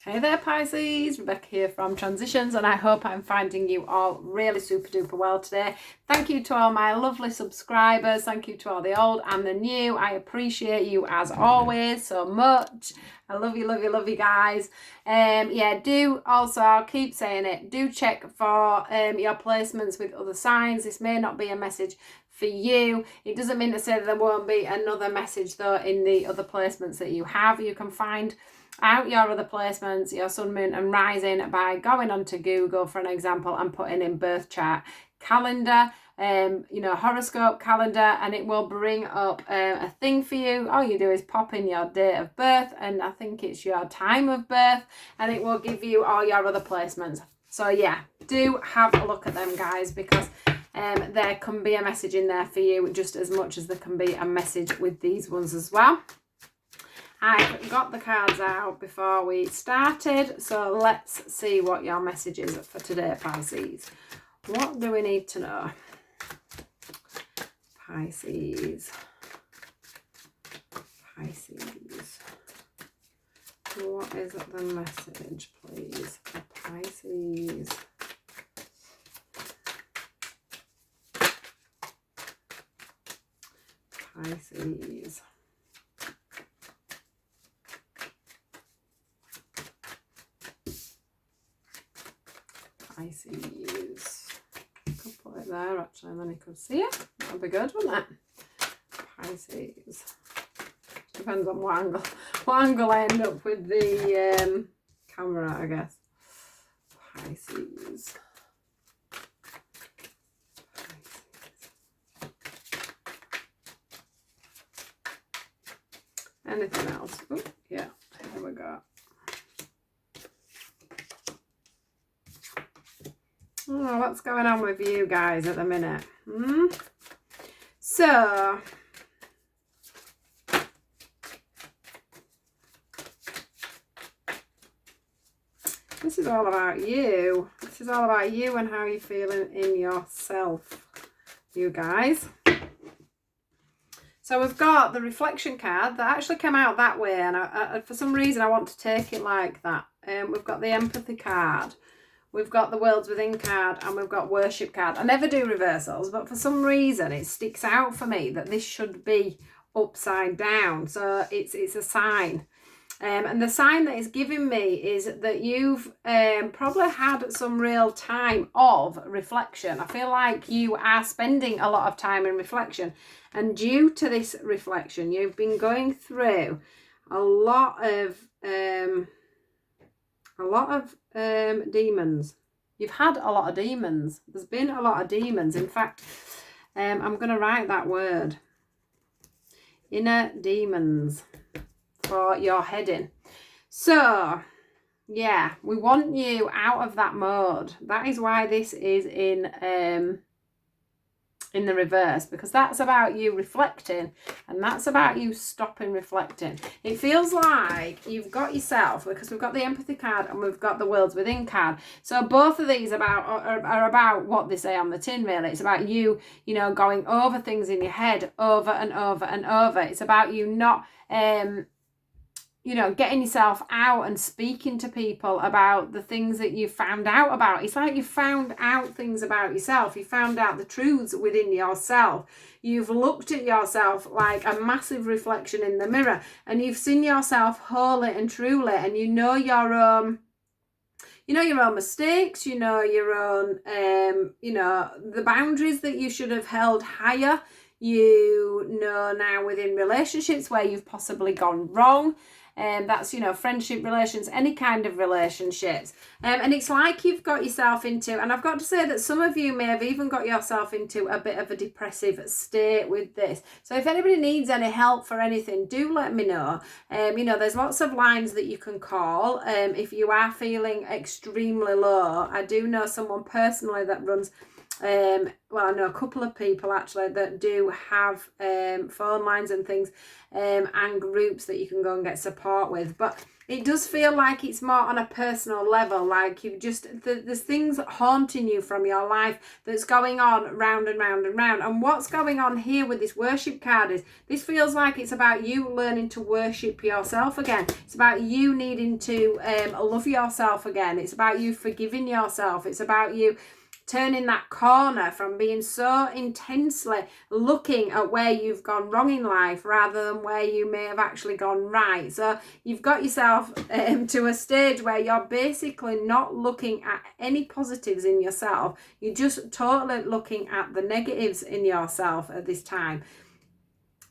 Hey there Pisces, Rebecca here from Transitions, and I hope I'm finding you all really super duper well today. Thank you to all my lovely subscribers, thank you to all the old and the new. I appreciate you as always so much. I love you, love you, love you guys. Yeah, do also, I'll keep saying it, do check for your placements with other signs. This may not be a message for you. It doesn't mean to say that there won't be another message though in the other placements that you have. You can find out your other placements, your sun, moon and rising, by going onto Google, for an example, and putting in birth chart calendar, horoscope calendar, and it will bring up a thing for you. All you do is pop in your date of birth, and I think it's your time of birth, and it will give you all your other placements. So yeah, do have a look at them, guys, because there can be a message in there for you just as much as there can be a message with these ones as well. I got the cards out before we started, so let's see what your message is for today, Pisces. What do we need to know? Pisces. Pisces. What is the message, please, for Pisces? Pisces. Pisces. Could put it there actually, and then you could see it. That would be good, wouldn't it? Pisces. Depends on what angle I end up with the camera, I guess. Pisces. Anything else? Oh, yeah, here we go. Oh, what's going on with you guys at the minute? So, this is all about you. This is all about you and how you're feeling in yourself, you guys. So we've got the reflection card that actually came out that way, and I, for some reason I want to take it like that. We've got the empathy card. We've got the Worlds Within card, and we've got Worship card. I never do reversals, but for some reason it sticks out for me that this should be upside down. So it's a sign. And the sign that it's giving me is that you've probably had some real time of reflection. I feel like you are spending a lot of time in reflection. And due to this reflection, you've been going through a lot of demons. You've had a lot of demons. There's been a lot of demons. In fact, I'm going to write that word. Inner demons for your heading. So, yeah, we want you out of that mode. That is why this is in the reverse, because that's about you reflecting, and that's about you stopping reflecting. It feels like you've got yourself, because we've got the empathy card and we've got the Worlds Within card. So both of these are about what they say on the tin, really. It's about you, going over things in your head over and over and over. It's about you not getting yourself out and speaking to people about the things that you found out about. It's like you found out things about yourself. You found out the truths within yourself. You've looked at yourself like a massive reflection in the mirror, and you've seen yourself wholly and truly, and you know your own mistakes, your own, the boundaries that you should have held higher. Now within relationships where you've possibly gone wrong. That's, friendship relations, any kind of relationships. And it's like you've got yourself into, and I've got to say that some of you may have even got yourself into a bit of a depressive state with this. So if anybody needs any help for anything, do let me know. There's lots of lines that you can call if you are feeling extremely low. I do know someone personally that runs I know a couple of people actually that do have phone lines and things and groups that you can go and get support with. But It does feel like it's more on a personal level, like you've just, there's things haunting you from your life that's going on round and round and round. And what's going on here with this worship card is, this feels like it's about you learning to worship yourself again. It's about you needing to love yourself again. It's about you forgiving yourself. It's about you turning that corner from being so intensely looking at where you've gone wrong in life rather than where you may have actually gone right. So you've got yourself to a stage where you're basically not looking at any positives in yourself. You're just totally looking at the negatives in yourself at this time.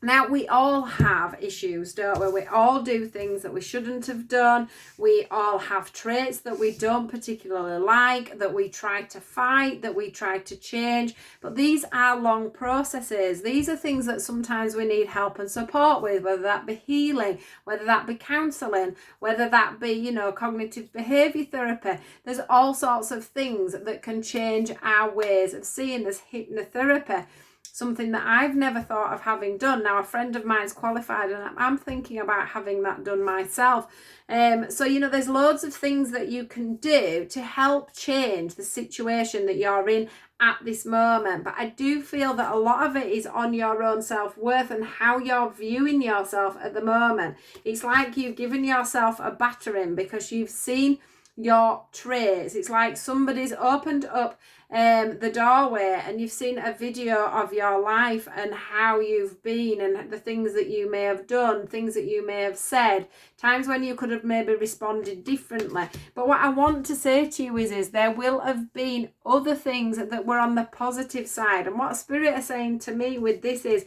Now, we all have issues, don't we? We all do things that we shouldn't have done. We all have traits that we don't particularly like, that we try to fight, that we try to change. But these are long processes. These are things that sometimes we need help and support with, whether that be healing, whether that be counselling, whether that be, cognitive behaviour therapy. There's all sorts of things that can change our ways of seeing. This hypnotherapy, something that I've never thought of having done. Now, a friend of mine's qualified and I'm thinking about having that done myself. So, there's loads of things that you can do to help change the situation that you're in at this moment. But I do feel that a lot of it is on your own self-worth and how you're viewing yourself at the moment. It's like you've given yourself a battering because you've seen your traits. It's like somebody's opened up the doorway and you've seen a video of your life and how you've been and the things that you may have done, things that you may have said, times when you could have maybe responded differently. But what I want to say to you is there will have been other things that were on the positive side. And what Spirit are saying to me with this is,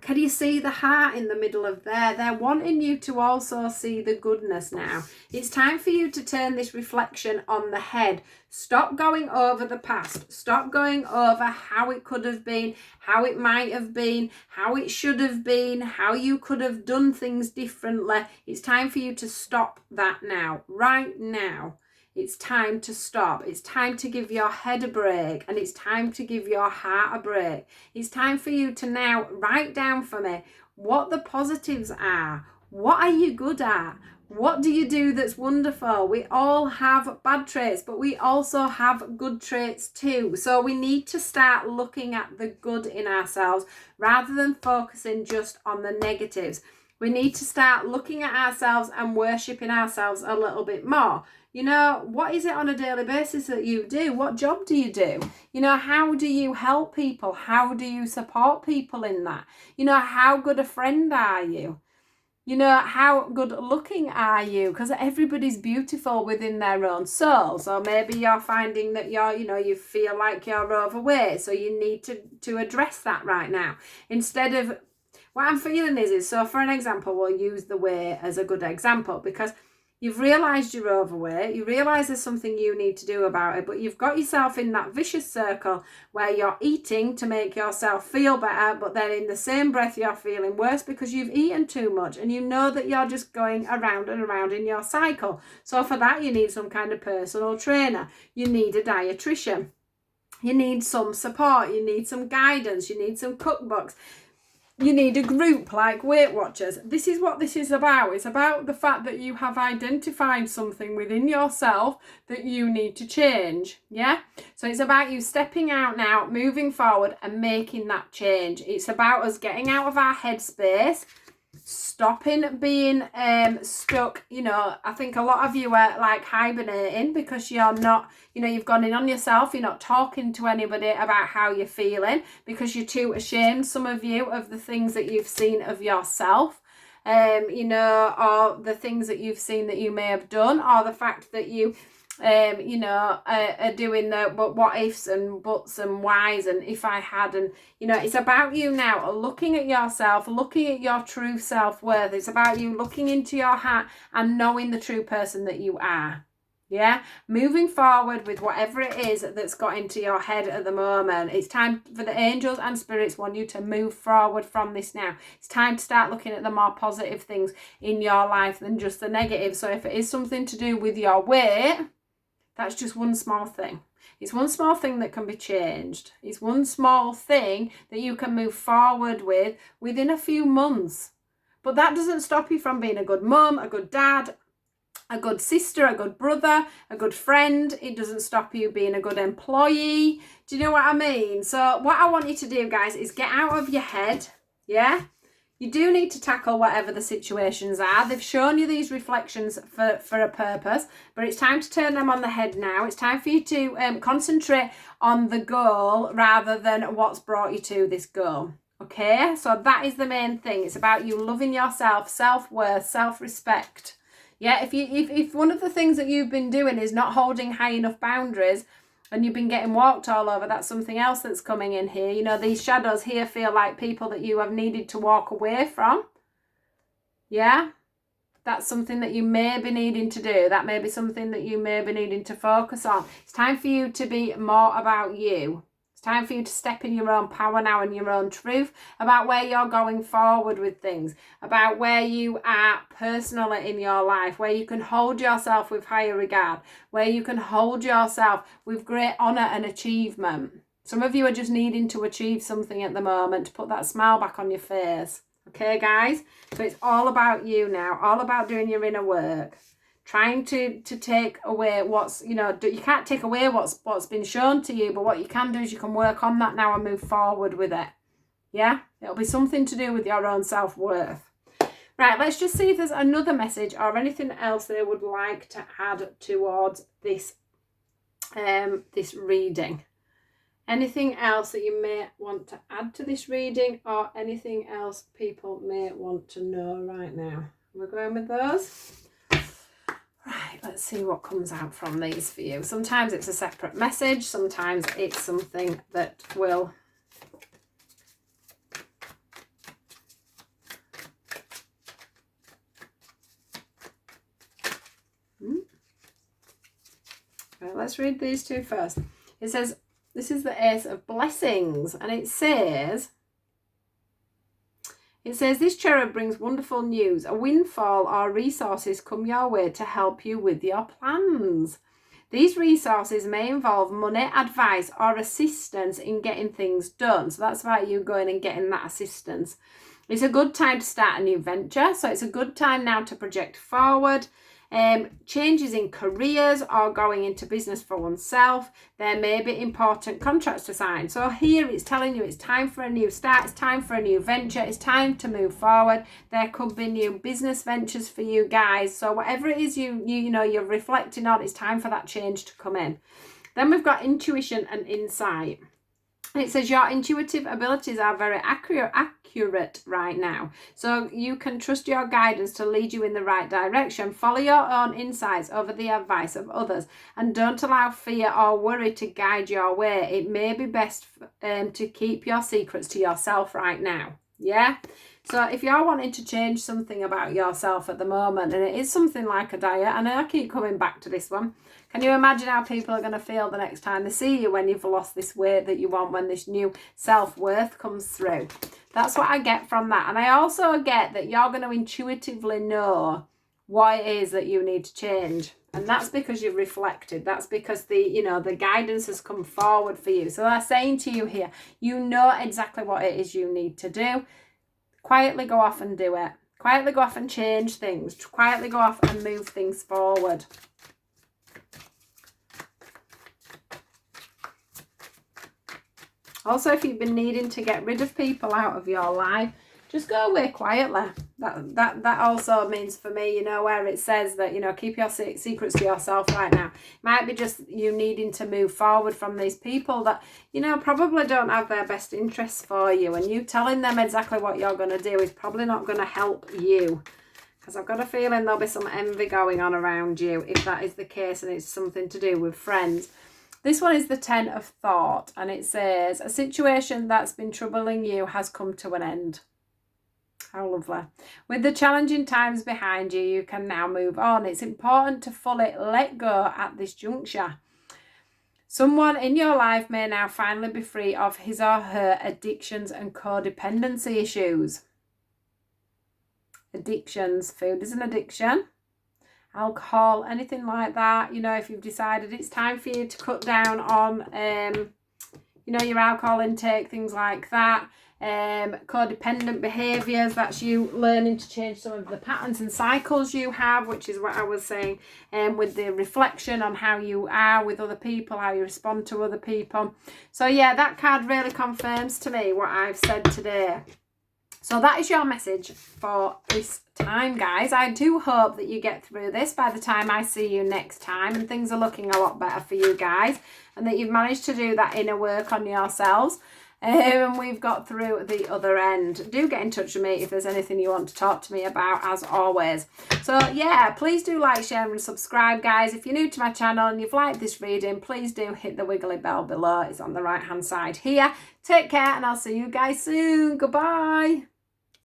can you see the heart in the middle of there? They're wanting you to also see the goodness now. It's time for you to turn this reflection on the head. Stop going over the past. Stop going over how it could have been, how it might have been, how it should have been, how you could have done things differently. It's time for you to stop that now, right now. It's time to stop. It's time to give your head a break and it's time to give your heart a break. It's time for you to now write down for me what the positives are. What are you good at? What do you do that's wonderful? We all have bad traits, but we also have good traits too. So we need to start looking at the good in ourselves rather than focusing just on the negatives. We need to start looking at ourselves and worshipping ourselves a little bit more. What is it on a daily basis that you do? What job do you do? How do you help people? How do you support people in that? How good a friend are you? How good looking are you? Because everybody's beautiful within their own soul. So maybe you're finding that you feel like you're overweight. So you need to address that right now. Instead of, what I'm feeling is, so for an example, we'll use the weight as a good example because you've realised you're overweight, you realise there's something you need to do about it, but you've got yourself in that vicious circle where you're eating to make yourself feel better, but then in the same breath you're feeling worse because you've eaten too much and you know that you're just going around and around in your cycle. So for that you need some kind of personal trainer, you need a dietitian, you need some support, you need some guidance, you need some cookbooks. You need a group like Weight Watchers. This is what this is about. It's about the fact that you have identified something within yourself that you need to change. Yeah? So it's about you stepping out now, moving forward and making that change. It's about us getting out of our headspace, stopping being stuck. I think a lot of you are like hibernating because you're not, you've gone in on yourself. You're not talking to anybody about how you're feeling because you're too ashamed, some of you, of the things that you've seen of yourself, or the things that you've seen that you may have done, or the fact that you are doing the what ifs and buts and whys and if I had, and it's about you now looking at yourself, looking at your true self-worth. It's about you looking into your heart and knowing the true person that you are. Yeah, moving forward with whatever it is that's got into your head at the moment. It's time for the angels and spirits want you to move forward from this now. It's time to start looking at the more positive things in your life than just the negative. So if it is something to do with your weight, that's just one small thing. It's one small thing that can be changed. It's one small thing that you can move forward with within a few months. But that doesn't stop you from being a good mum, a good dad, a good sister, a good brother, a good friend. It doesn't stop you being a good employee. Do you know what I mean? So what I want you to do, guys, is get out of your head. Yeah? You do need to tackle whatever the situations are. They've shown you these reflections for a purpose, but it's time to turn them on the head now. It's time for you to concentrate on the goal rather than what's brought you to this goal. Okay? So that is the main thing. It's about you loving yourself, self-worth, self-respect. Yeah, if one of the things that you've been doing is not holding high enough boundaries and you've been getting walked all over, that's something else that's coming in here. You know, these shadows here feel like people that you have needed to walk away from. Yeah, that's something that you may be needing to do. That may be something that you may be needing to focus on. It's time for you to be more about you. Time for you to step in your own power now and your own truth about where you're going forward with things, about where you are personally in your life, where you can hold yourself with higher regard, where you can hold yourself with great honour and achievement. Some of you are just needing to achieve something at the moment to put that smile back on your face. Okay, guys? So it's all about you now, all about doing your inner work. Trying to take away what's, you know, you can't take away what's been shown to you, but what you can do is you can work on that now and move forward with it. Yeah, it'll be something to do with your own self-worth. Right, let's just see if there's another message or anything else they would like to add towards this this reading. Anything else that you may want to add to this reading, or anything else people may want to know right now? We're going with those. Right, let's see what comes out from these for you. Sometimes it's a separate message. Sometimes it's something that will... Right, let's read these two first. It says, this is the Ace of Blessings. And it says... this cherub brings wonderful news. A windfall or resources come your way to help you with your plans. These resources may involve money, advice, or assistance in getting things done. So that's about you going and getting that assistance. It's a good time to start a new venture. So it's a good time now to project forward. Changes in careers or going into business for oneself. There may be important contracts to sign. So here it's telling you it's time for a new start. It's time for a new venture. It's time to move forward. There could be new business ventures for you guys. So whatever it is you know you're reflecting on, it's time for that change to come in. Then we've got intuition and insight. It says your intuitive abilities are very accurate right now. So you can trust your guidance to lead you in the right direction. Follow your own insights over the advice of others. And don't allow fear or worry to guide your way. It may be best to keep your secrets to yourself right now. Yeah? So if you're wanting to change something about yourself at the moment, and it is something like a diet, and I keep coming back to this one, can you imagine how people are going to feel the next time they see you when you've lost this weight that you want, when this new self-worth comes through? That's what I get from that. And I also get that you're going to intuitively know what it is that you need to change. And that's because you've reflected. That's because the guidance has come forward for you. So they're saying to you here, you know exactly what it is you need to do. Quietly go off and do it. Quietly go off and change things. Quietly go off and move things forward. Also, if you've been needing to get rid of people out of your life, just go away quietly. That also means for me, where it says that, keep your secrets to yourself right now. It might be just you needing to move forward from these people that, probably don't have their best interests for you. And you telling them exactly what you're going to do is probably not going to help you. Because I've got a feeling there'll be some envy going on around you if that is the case and it's something to do with friends. This one is the 10 of Thought, and it says, a situation that's been troubling you has come to an end. How lovely. With the challenging times behind you, you can now move on. It's important to fully let go at this juncture. Someone in your life may now finally be free of his or her addictions and codependency issues. Addictions. Food is an addiction. Alcohol, anything like that. If you've decided it's time for you to cut down on, your alcohol intake, things like that. codependent behaviours, that's you learning to change some of the patterns and cycles you have, which is what I was saying, with the reflection on how you are with other people, how you respond to other people. So yeah, that card really confirms to me what I've said today. So that is your message for this time, guys. I do hope that you get through this by the time I see you next time and things are looking a lot better for you guys, and that you've managed to do that inner work on yourselves. And we've got through the other end. Do get in touch with me if there's anything you want to talk to me about, as always. So yeah, please do like, share and subscribe, guys. If you're new to my channel and you've liked this reading, please do hit the wiggly bell below. It's on the right hand side here. Take care and I'll see you guys soon. Goodbye.